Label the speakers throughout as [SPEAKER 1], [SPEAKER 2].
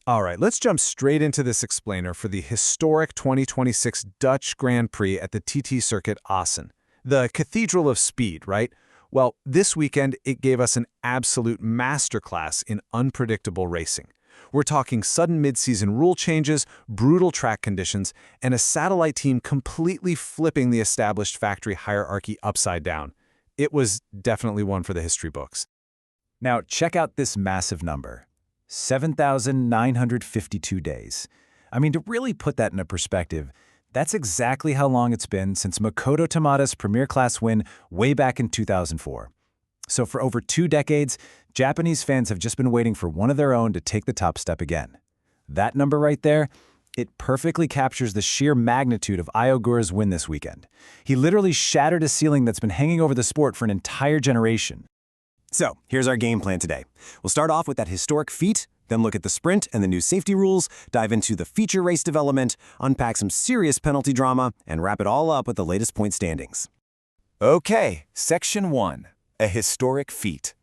[SPEAKER 1] All right, let's jump straight into this explainer for the historic 2026 Dutch Grand Prix at the TT Circuit Assen. The Cathedral of Speed, right? Well, this weekend it gave us an absolute masterclass in unpredictable racing. We're talking sudden mid-season rule changes, brutal track conditions, and a satellite team completely flipping the established factory hierarchy upside down. It was definitely one for the history books.
[SPEAKER 2] Now, check out this massive number. 7,952 days. I mean, to really put that into perspective, that's exactly how long it's been since Makoto Tamada's Premier Class win way back in 2004. So for over 2 decades, Japanese fans have just been waiting for one of their own to take the top step again. That number right there, it perfectly captures the sheer magnitude of Ai Ogura's win this weekend. He literally shattered a ceiling that's been hanging over the sport for an entire generation.
[SPEAKER 3] So, here's our game plan today. We'll start off with that historic feat, then look at the sprint and the new safety rules, dive into the feature race development, unpack some serious penalty drama, and wrap it all up with the latest point standings.
[SPEAKER 4] Okay, Section 1, a historic feat.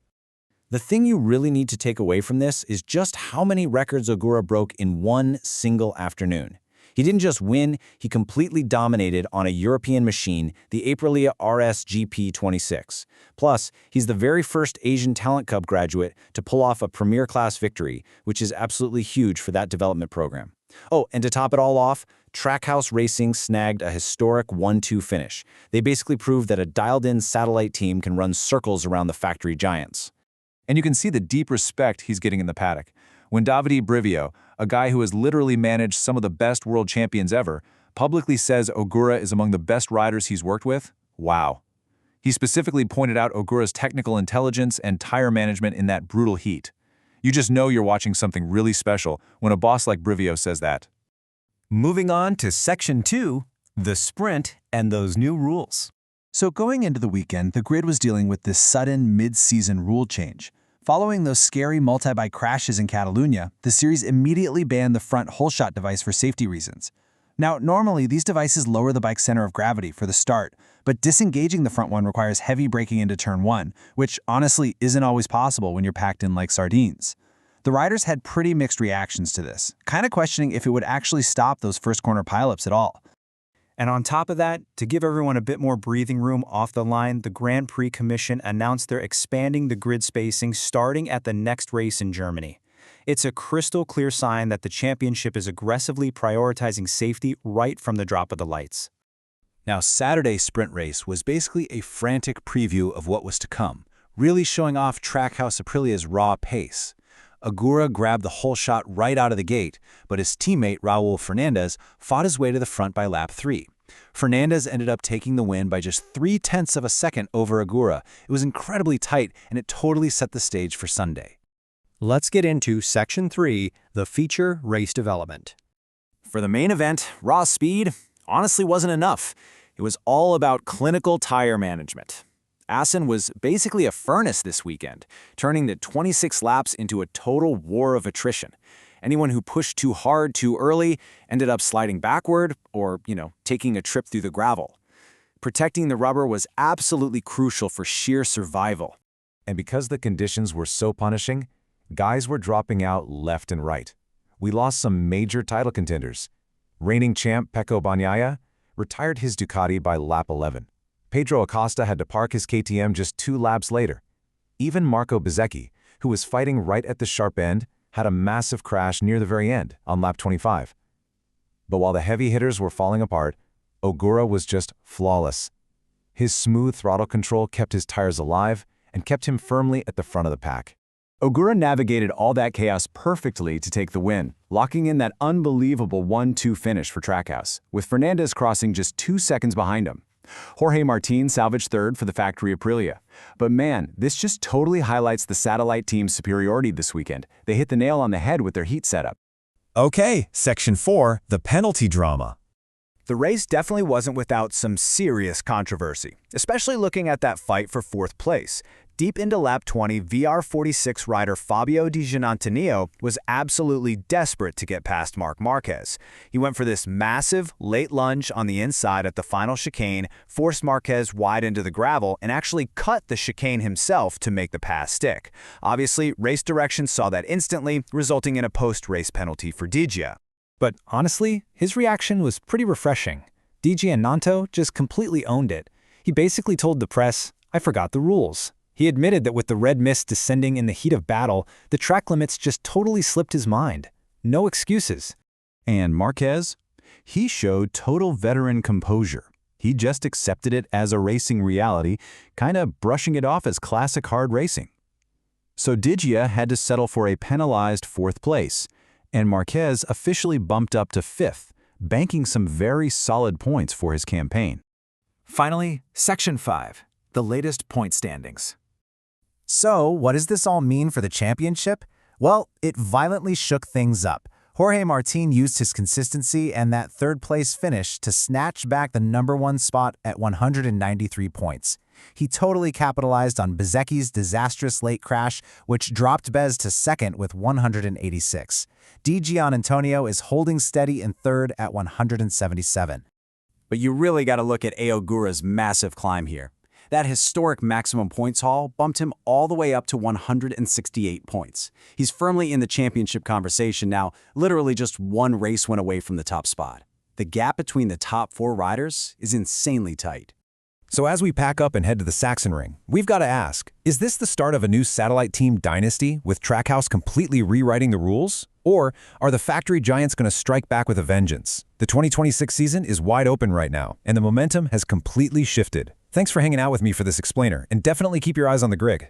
[SPEAKER 5] The thing you really need to take away from this is just how many records Ogura broke in one single afternoon. He didn't just win, he completely dominated on a European machine, the Aprilia RS GP26. Plus, he's the very first Asian Talent Cup graduate to pull off a Premier Class victory, which is absolutely huge for that development program. Oh, and to top it all off, Trackhouse Racing snagged a historic 1-2 finish. They basically proved that a dialed-in satellite team can run circles around the factory giants.
[SPEAKER 2] And you can see the deep respect he's getting in the paddock. When Davide Brivio, a guy who has literally managed some of the best world champions ever, publicly says Ogura is among the best riders he's worked with, wow. He specifically pointed out Ogura's technical intelligence and tire management in that brutal heat. You just know you're watching something really special when a boss like Brivio says that.
[SPEAKER 3] Moving on to Section 2, the sprint and those new rules.
[SPEAKER 6] So going into the weekend, the grid was dealing with this sudden mid-season rule change. Following those scary multi-bike crashes in Catalunya, the series immediately banned the front holeshot device for safety reasons. Now, normally, these devices lower the bike's center of gravity for the start, but disengaging the front one requires heavy braking into turn 1, which honestly isn't always possible when you're packed in like sardines. The riders had pretty mixed reactions to this, kind of questioning if it would actually stop those first corner pileups at all.
[SPEAKER 7] And on top of that, to give everyone a bit more breathing room off the line, the Grand Prix Commission announced they're expanding the grid spacing starting at the next race in Germany. It's a crystal clear sign that the championship is aggressively prioritizing safety right from the drop of the lights.
[SPEAKER 2] Now, Saturday's sprint race was basically a frantic preview of what was to come, really showing off Trackhouse Aprilia's raw pace. Ogura grabbed the whole shot right out of the gate, but his teammate Raul Fernandez fought his way to the front by lap 3. Fernandez ended up taking the win by just 0.3 of a second over Ogura. It was incredibly tight, and it totally set the stage for Sunday.
[SPEAKER 8] Let's get into Section 3, the feature race development.
[SPEAKER 3] For the main event, raw speed honestly wasn't enough. It was all about clinical tire management. Assen was basically a furnace this weekend, turning the 26 laps into a total war of attrition. Anyone who pushed too hard too early ended up sliding backward or, taking a trip through the gravel. Protecting the rubber was absolutely crucial for sheer survival.
[SPEAKER 1] And because the conditions were so punishing, guys were dropping out left and right. We lost some major title contenders. Reigning champ Pecco Bagnaia retired his Ducati by lap 11. Pedro Acosta had to park his KTM just 2 laps later. Even Marco Bezzecchi, who was fighting right at the sharp end, had a massive crash near the very end, on lap 25. But while the heavy hitters were falling apart, Ogura was just flawless. His smooth throttle control kept his tires alive and kept him firmly at the front of the pack.
[SPEAKER 3] Ogura navigated all that chaos perfectly to take the win, locking in that unbelievable 1-2 finish for Trackhouse, with Fernandez crossing just 2 seconds behind him. Jorge Martin salvaged third for the factory Aprilia. But man, this just totally highlights the satellite team's superiority this weekend. They hit the nail on the head with their heat setup.
[SPEAKER 4] Okay, Section 4, the penalty drama.
[SPEAKER 9] The race definitely wasn't without some serious controversy, especially looking at that fight for 4th place.
[SPEAKER 3] Deep into lap 20, VR46 rider Fabio Di Giannantonio was absolutely desperate to get past Marc Marquez. He went for this massive, late lunge on the inside at the final chicane, forced Marquez wide into the gravel, and actually cut the chicane himself to make the pass stick. Obviously, race direction saw that instantly, resulting in a post-race penalty for Di Gia.
[SPEAKER 2] But honestly, his reaction was pretty refreshing. Di Giannantonio just completely owned it. He basically told the press, "I forgot the rules." He admitted that with the red mist descending in the heat of battle, the track limits just totally slipped his mind. No excuses.
[SPEAKER 1] And Marquez? He showed total veteran composure. He just accepted it as a racing reality, kind of brushing it off as classic hard racing. So Di Gia had to settle for a penalized 4th place, and Marquez officially bumped up to 5th, banking some very solid points for his campaign.
[SPEAKER 2] Finally, Section 5, the latest point standings.
[SPEAKER 5] So, what does this all mean for the championship? Well, it violently shook things up. Jorge Martin used his consistency and that 3rd-place finish to snatch back the #1 spot at 193 points. He totally capitalized on Bezecchi's disastrous late crash, which dropped Bez to 2nd with 186. Di Giannantonio is holding steady in 3rd at 177.
[SPEAKER 3] But you really got to look at Aogura's massive climb here. That historic maximum points haul bumped him all the way up to 168 points. He's firmly in the championship conversation now, literally just 1 race win away from the top spot. The gap between the top 4 riders is insanely tight.
[SPEAKER 1] So as we pack up and head to the Sachsenring, we've got to ask, is this the start of a new satellite team dynasty with Trackhouse completely rewriting the rules? Or are the factory giants going to strike back with a vengeance? The 2026 season is wide open right now, and the momentum has completely shifted. Thanks for hanging out with me for this explainer, and definitely keep your eyes on the grid.